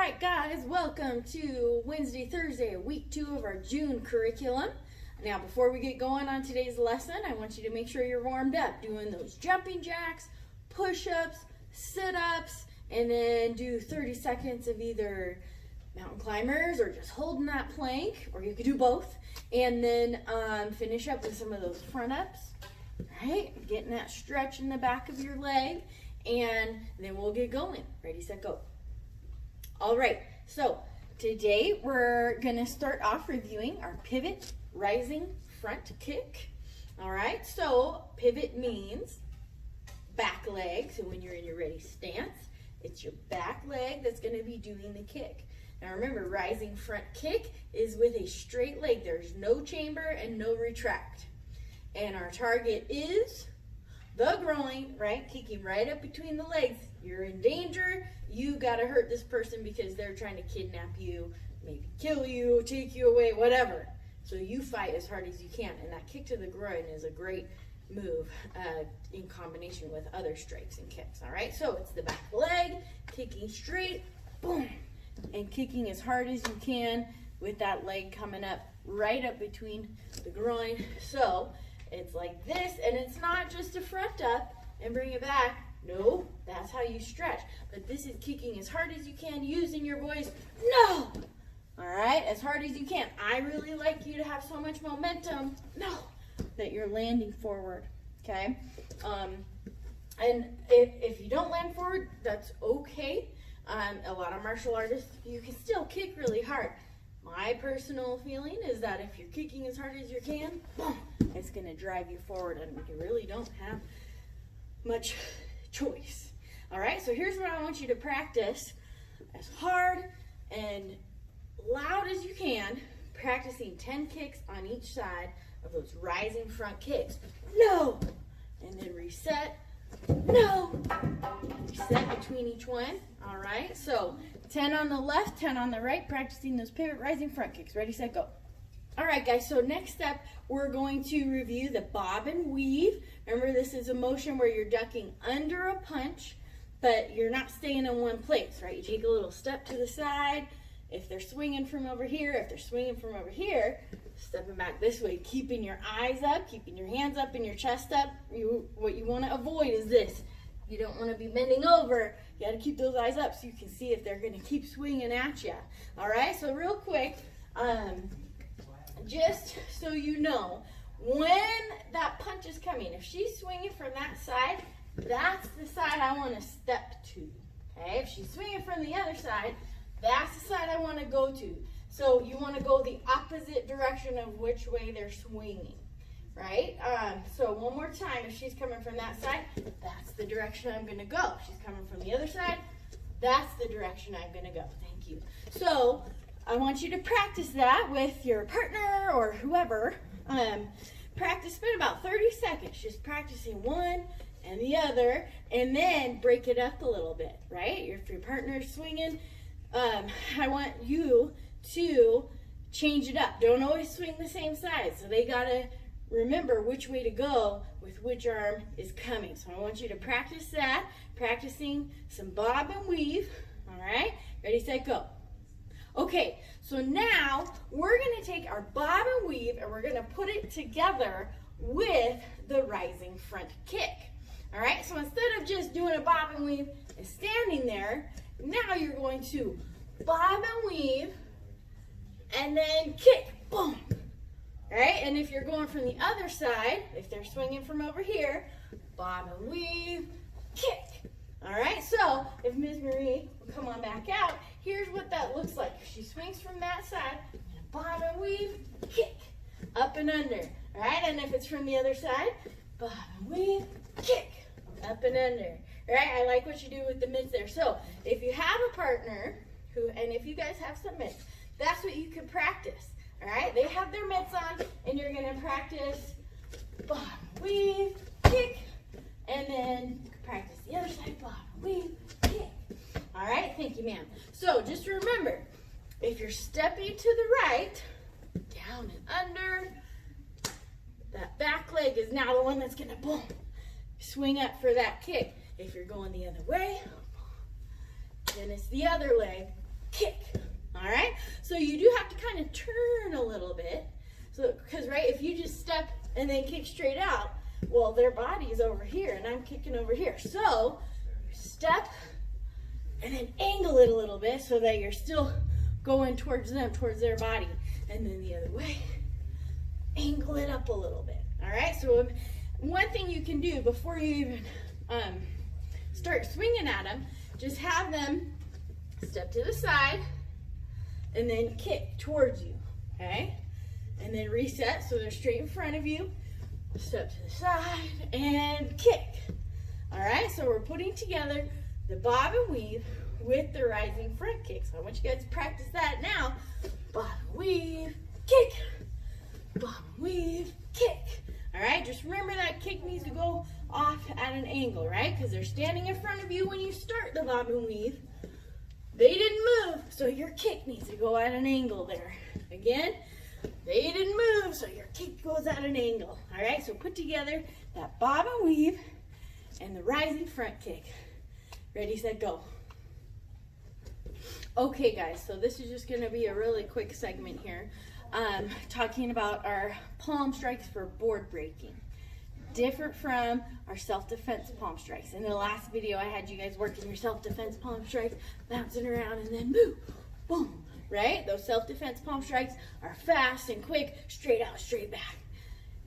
right, guys, welcome to Wednesday, Thursday, week 2 of our June curriculum. Now, before we get going on today's lesson, I want you to make sure you're warmed up doing those jumping jacks, push-ups, sit-ups, and then do 30 seconds of either mountain climbers or just holding that plank, or you could do both, and then finish up with some of those front ups, right? Getting that stretch in the back of your leg, and then we'll get going. Ready, set, go. All right, so today we're gonna start off reviewing our pivot rising front kick. All right, so pivot means back leg. So when you're in your ready stance, it's your back leg that's gonna be doing the kick. Now remember, rising front kick is with a straight leg. There's no chamber and no retract. And our target is the groin, right? Kicking right up between the legs. You're in danger. You gotta hurt this person because they're trying to kidnap you, maybe kill you, take you away, whatever. So you fight as hard as you can. And that kick to the groin is a great move in combination with other strikes and kicks, all right? So it's the back leg, kicking straight, boom, and kicking as hard as you can with that leg coming up right up between the groin. So it's like this, and it's not just a front up and bring it back. No, that's how you stretch. But this is kicking as hard as you can, using your voice. No! All right, as hard as you can. I really like you to have so much momentum. No! That you're landing forward, okay? And if you don't land forward, that's okay. A lot of martial artists, you can still kick really hard. My personal feeling is that if you're kicking as hard as you can, boom, it's gonna drive you forward, and you really don't have much choice. All right, so here's what I want you to practice as hard and loud as you can, practicing 10 kicks on each side of those rising front kicks. No! And then reset. No! Reset between each one. All right, so 10 on the left, 10 on the right, practicing those pivot rising front kicks. Ready, set, go. All right, guys, so next up, we're going to review the bob and weave. Remember, this is a motion where you're ducking under a punch, but you're not staying in one place, right? You take a little step to the side. If they're swinging from over here, if they're swinging from over here, stepping back this way, keeping your eyes up, keeping your hands up and your chest up. What you want to avoid is this. You don't want to be bending over. You got to keep those eyes up so you can see if they're going to keep swinging at you. All right, so real quick, just so you know, when that punch is coming, if she's swinging from that side, that's the side I want to step to, okay? If she's swinging from the other side, that's the side I want to go to. So you want to go the opposite direction of which way they're swinging, right? So one more time, if she's coming from that side, that's the direction I'm going to go. If she's coming from the other side, that's the direction I'm going to go. Thank you. So I want you to practice that with your partner or whoever. Practice, spend about 30 seconds just practicing one and the other, and then break it up a little bit, right? If your partner's swinging, I want you to change it up. Don't always swing the same side, so they gotta remember which way to go with which arm is coming. So I want you to practice that, practicing some bob and weave. All right, ready, set, go. Okay, so now we're gonna take our bob and weave and we're gonna put it together with the rising front kick. All right, so instead of just doing a bob and weave and standing there, now you're going to bob and weave and then kick, boom. All right, and if you're going from the other side, if they're swinging from over here, bob and weave, kick. All right, so if Ms. Marie will come on back out, here's what that looks like. If she swings from that side, bob and weave, kick, up and under. All right, and if it's from the other side, bob and weave, kick, up and under. All right, I like what you do with the mitts there. So if you have a partner, and if you guys have some mitts, that's what you can practice. All right, they have their mitts on, and you're gonna practice bob, weave, kick, and then practice the other side, bob, weave, kick. All right, thank you, ma'am. So just remember, if you're stepping to the right, down and under, that back leg is now the one that's gonna boom, swing up for that kick. If you're going the other way, then it's the other leg, kick. you do have to kind of turn a little bit. So, because right, if you just step and then kick straight out, well, their body's over here and I'm kicking over here. So step and then angle it a little bit so that you're still going towards them, towards their body. And then the other way, angle it up a little bit. All right, so one thing you can do before you even start swinging at them, just have them step to the side and then kick towards you, okay? And then reset so they're straight in front of you. Step to the side and kick. All right, so we're putting together the bob and weave with the rising front kick. So I want you guys to practice that now. Bob and weave, kick. Bob and weave, kick. All right, just remember that kick needs to go off at an angle, right? Because they're standing in front of you when you start the bob and weave. They didn't move, so your kick needs to go at an angle there. Again, they didn't move, so your kick goes at an angle. All right, so put together that bob and weave and the rising front kick. Ready, set, go. Okay, guys, so this is just going to be a really quick segment here, talking about our palm strikes for board breaking. Different from our self-defense palm strikes. In the last video, I had you guys working your self-defense palm strikes, bouncing around, and then boom, boom, right? Those self-defense palm strikes are fast and quick, straight out, straight back.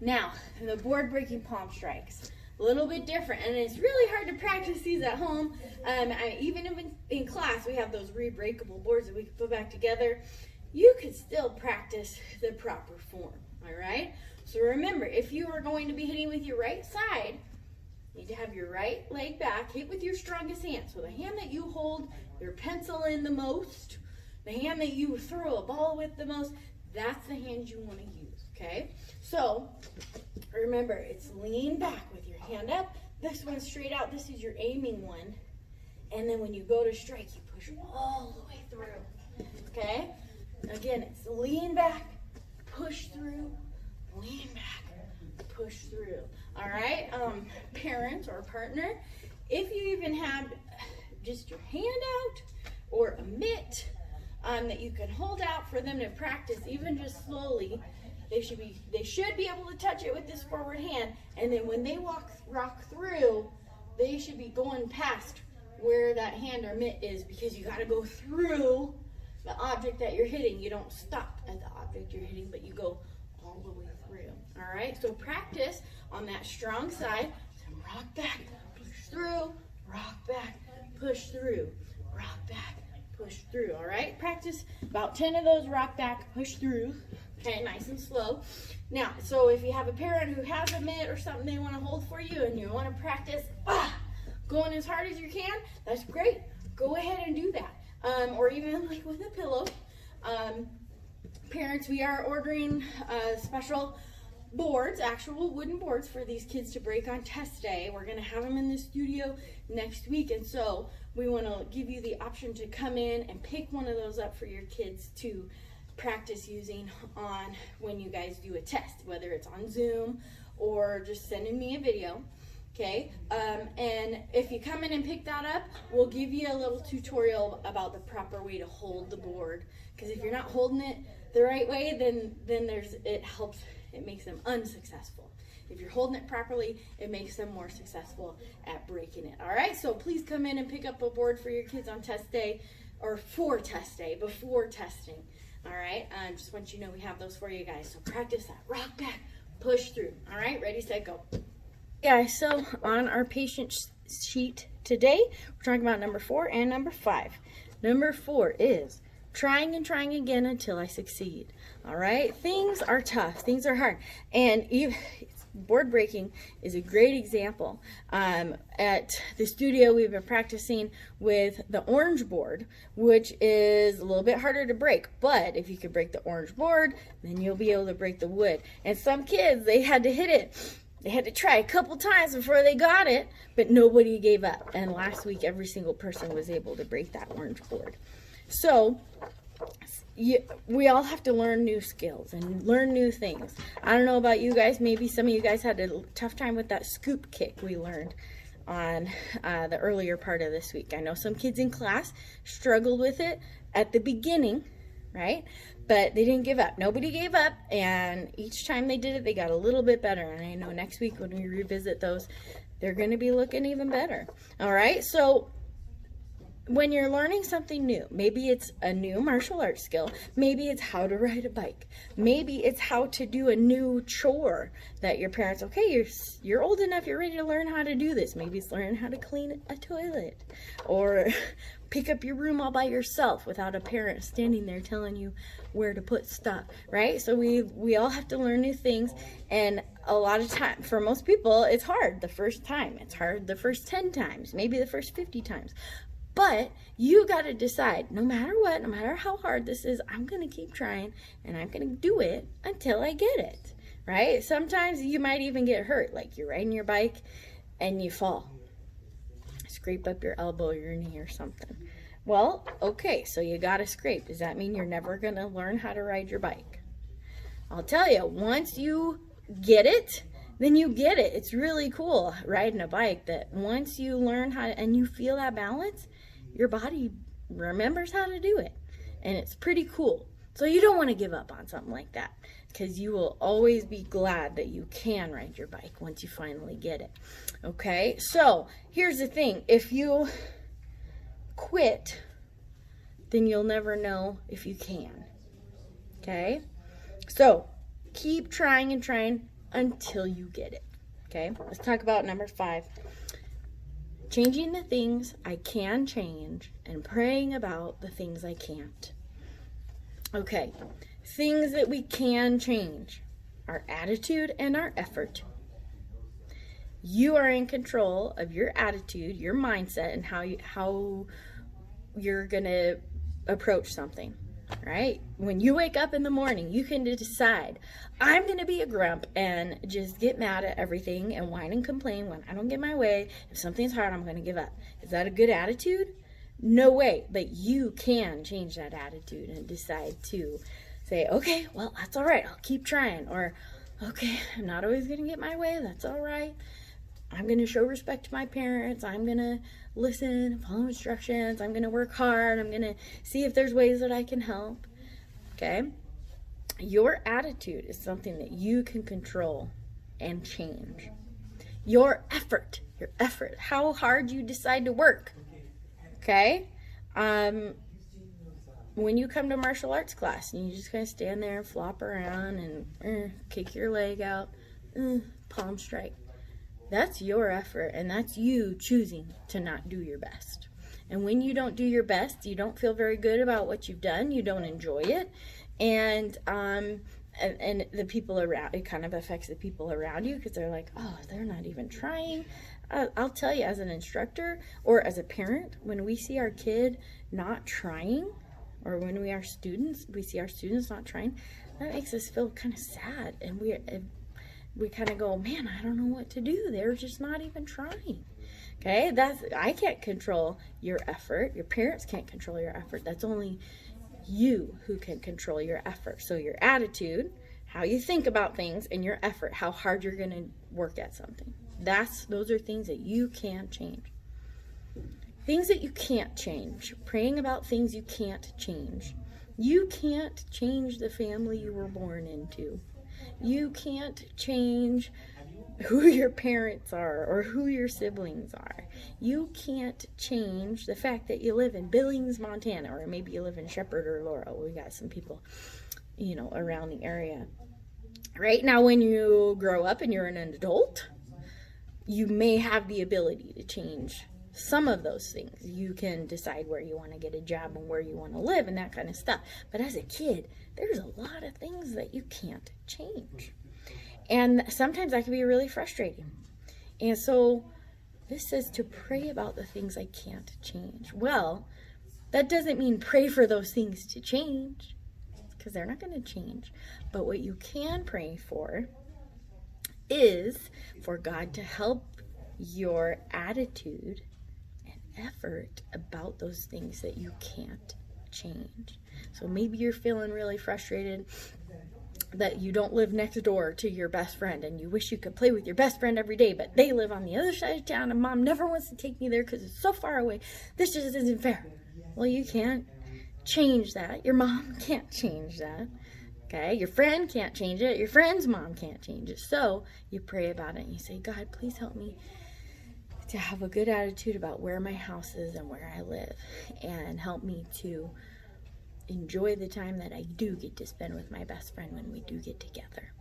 Now, the board-breaking palm strikes, a little bit different, and it's really hard to practice these at home. Even in class, we have those re-breakable boards that we can put back together. You could still practice the proper form, all right? So remember, if you are going to be hitting with your right side, you need to have your right leg back, hit with your strongest hand. So the hand that you hold your pencil in the most, the hand that you throw a ball with the most, that's the hand you want to use, okay? So remember, it's lean back with your hand up. This one's straight out. This is your aiming one. And then when you go to strike, you push all the way through, okay? Again, it's lean back, push through, lean back, push through. All right, parent or partner, if you even have just your hand out or a mitt that you can hold out for them to practice, even just slowly, they should be able to touch it with this forward hand, and then when they rock through, they should be going past where that hand or mitt is, because you got to go through the object that you're hitting. You don't stop at the object you're hitting, but you go all the way through. All right, so practice on that strong side. Rock back, push through, rock back, push through, rock back, push through. All right, practice about 10 of those rock back, push through. Okay, nice and slow. Now, so if you have a parent who has a mitt or something they want to hold for you and you want to practice going as hard as you can, that's great. Go ahead and do that. Or even like with a pillow. Parents, we are ordering special boards, actual wooden boards for these kids to break on test day. We're going to have them in the studio next week, and so we want to give you the option to come in and pick one of those up for your kids to practice using on when you guys do a test, whether it's on Zoom or just sending me a video. Okay, and if you come in and pick that up, we'll give you a little tutorial about the proper way to hold the board, because if you're not holding it the right way, then it makes them unsuccessful. If you're holding it properly, it makes them more successful at breaking it. All right, so please come in and pick up a board for your kids on test day, or for test day, before testing. All right, just want you to know we have those for you guys. So practice that rock back, push through. All right, ready, set, go. Guys, so on our patient sheet today, we're talking about number 4 and number 5. Number 4 is trying and trying again until I succeed. All right, things are tough, things are hard, and board breaking is a great example. At the studio, we've been practicing with the orange board, which is a little bit harder to break, but if you can break the orange board, then you'll be able to break the wood. And some kids, they had to hit it. They had to try a couple times before they got it, but nobody gave up. And last week, every single person was able to break that orange board. So we all have to learn new skills and learn new things. I don't know about you guys. Maybe some of you guys had a tough time with that scoop kick we learned on the earlier part of this week. I know some kids in class struggled with it at the beginning, right? But they didn't give up. Nobody gave up, and each time they did it, they got a little bit better. And I know next week when we revisit those, they're going to be looking even better. All right, so when you're learning something new, maybe it's a new martial arts skill, maybe it's how to ride a bike, maybe it's how to do a new chore that your parents, okay, you're old enough, you're ready to learn how to do this. Maybe it's learning how to clean a toilet, or pick up your room all by yourself without a parent standing there telling you where to put stuff, right? So we all have to learn new things, and a lot of time, for most people, it's hard the first time. It's hard the first 10 times, maybe the first 50 times. But you got to decide, no matter what, no matter how hard this is, I'm going to keep trying, and I'm going to do it until I get it, right? Sometimes you might even get hurt, like you're riding your bike and you fall. Scrape up your elbow or your knee or something. Well, okay, so you got a scrape. Does that mean you're never going to learn how to ride your bike? I'll tell you, once you get it, then you get it. It's really cool riding a bike, that once you learn how to, and you feel that balance, your body remembers how to do it. And it's pretty cool. So you don't want to give up on something like that, because you will always be glad that you can ride your bike once you finally get it. Okay, so here's the thing. If you quit, then you'll never know if you can. Okay, so keep trying and trying until you get it. Okay, let's talk about number 5. Changing the things I can change and praying about the things I can't. Okay, things that we can change: our attitude and our effort. You are in control of your attitude, your mindset, and how you're going to approach something, right? When you wake up in the morning, you can decide, I'm going to be a grump and just get mad at everything and whine and complain when I don't get my way. If something's hard, I'm going to give up. Is that a good attitude? No way. But you can change that attitude and decide to say, okay, well, that's all right. I'll keep trying. Or, okay, I'm not always going to get my way. That's all right. I'm going to show respect to my parents. I'm going to listen, follow instructions. I'm going to work hard. I'm going to see if there's ways that I can help. Okay? Your attitude is something that you can control and change. Your effort, how hard you decide to work. Okay? When you come to martial arts class and you just kind of stand there and flop around and kick your leg out, palm strike. That's your effort, and that's you choosing to not do your best. And when you don't do your best, you don't feel very good about what you've done. You don't enjoy it. And the people around, it kind of affects the people around you, because they're like, oh, they're not even trying. I'll tell you, as an instructor or as a parent, when we see our kid not trying, or when we see our students not trying, that makes us feel kind of sad. And we kind of go, man, I don't know what to do. They're just not even trying. Okay, I can't control your effort. Your parents can't control your effort. That's only you who can control your effort. So your attitude, how you think about things, and your effort, how hard you're going to work at something. Those are things that you can change. Things that you can't change. Praying about things you can't change. You can't change the family you were born into. You can't change who your parents are or who your siblings are. You can't change the fact that you live in Billings, Montana, or maybe you live in Shepherd or Laurel. We got some people, around the area. Right now, when you grow up and you're an adult, you may have the ability to change some of those things. You can decide where you want to get a job and where you want to live and that kind of stuff. But as a kid, there's a lot of things that you can't change. And sometimes that can be really frustrating. And so this says to pray about the things I can't change. Well, that doesn't mean pray for those things to change, because they're not going to change. But what you can pray for is for God to help your attitude and effort about those things that you can't change. So maybe you're feeling really frustrated that you don't live next door to your best friend, and you wish you could play with your best friend every day, but they live on the other side of town, and Mom never wants to take me there because it's so far away. This just isn't fair. Well, you can't change that. Your mom can't change that. Okay, your friend can't change it. Your friend's mom can't change it. So you pray about it and you say, God, please help me to have a good attitude about where my house is and where I live, and help me to enjoy the time that I do get to spend with my best friend when we do get together.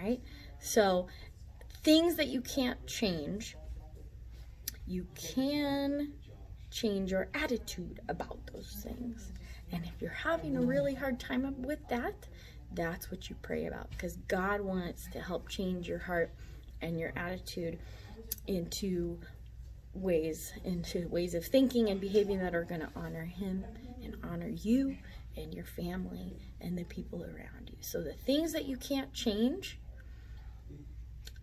Right? So things that you can't change, you can change your attitude about those things. And if you're having a really hard time with that, that's what you pray about, because God wants to help change your heart and your attitude into ways of thinking and behaving that are going to honor Him and honor you and your family and the people around you. So the things that you can't change,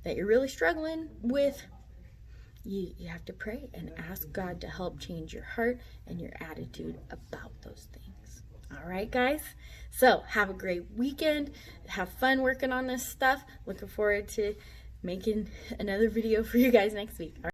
that you're really struggling with, you have to pray and ask God to help change your heart and your attitude about those things. All right, guys? So have a great weekend. Have fun working on this stuff. Looking forward to making another video for you guys next week. All right?